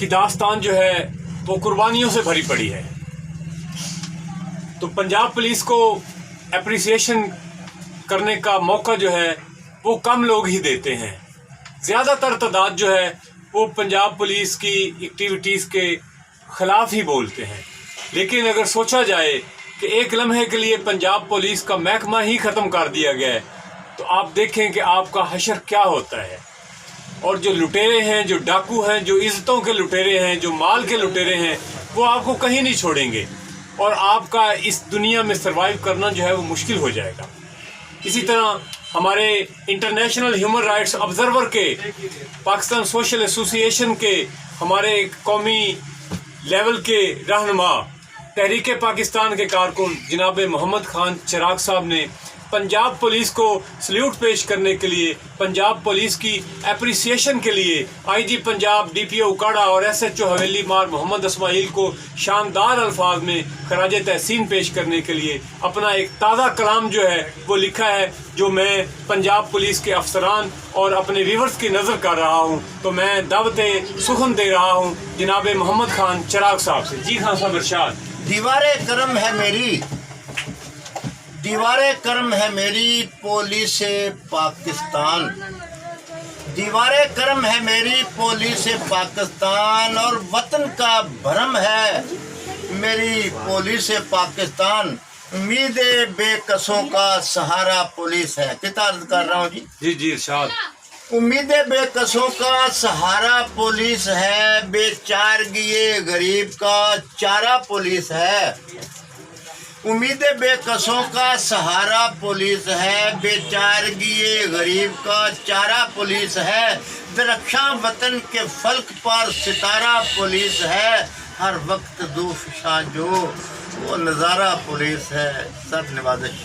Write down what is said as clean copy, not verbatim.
کی داستان جو ہے وہ قربانیوں سے بھری پڑی ہے. تو پنجاب پولیس کو اپریسیشن کرنے کا موقع جو ہے وہ کم لوگ ہی دیتے ہیں. زیادہ تر تعداد جو ہے وہ پنجاب پولیس کی ایکٹیویٹیز کے خلاف ہی بولتے ہیں. لیکن اگر سوچا جائے کہ ایک لمحے کے لیے پنجاب پولیس کا محکمہ ہی ختم کر دیا گیا ہے تو آپ دیکھیں کہ آپ کا حشر کیا ہوتا ہے. اور جو لٹیرے ہیں، جو ڈاکو ہیں، جو عزتوں کے لٹیرے ہیں، جو مال کے لٹیرے ہیں، وہ آپ کو کہیں نہیں چھوڑیں گے اور آپ کا اس دنیا میں سروائیو کرنا جو ہے وہ مشکل ہو جائے گا. اسی طرح ہمارے انٹرنیشنل ہیومن رائٹس آبزرور کے، پاکستان سوشل ایسوسی ایشن کے، ہمارے قومی لیول کے رہنما، تحریک پاکستان کے کارکن جناب محمد خان چراغ صاحب نے پنجاب پولیس کو سلیوٹ پیش کرنے کے لیے، پنجاب پولیس کی اپریسیشن کے لیے آئی جی پنجاب، ڈی پی او اکاڑا اور ایس ایچ او حویلی مار محمد اسماعیل کو شاندار الفاظ میں خراج تحسین پیش کرنے کے لیے اپنا ایک تازہ کلام جو ہے وہ لکھا ہے، جو میں پنجاب پولیس کے افسران اور اپنے ویورز کی نظر کر رہا ہوں. تو میں دعوت سخن دے رہا ہوں جناب محمد خان چراغ صاحب سے. جی خان صاحب ارشاد. دیوار کرم ہے میری، دیوار کرم ہے میری پولیس پاکستان، دیوار کرم ہے میری پولیس پاکستان، اور وطن کا بھرم ہے میری پولیس پاکستان، امید بے کسوں کا سہارا پولیس ہے. کتنا عرض کر رہا ہوں جی جی ارشاد. امید بے کسوں کا سہارا پولیس ہے، بے چارگی غریب کا چارہ پولیس ہے. امید بے کسوں کا سہارا پولیس ہے، بے چارگی غریب کا چارہ پولیس ہے. درخشاں وطن کے فلک پر ستارہ پولیس ہے، ہر وقت دوفشاں جو وہ نظارہ پولیس ہے. سر نوازش.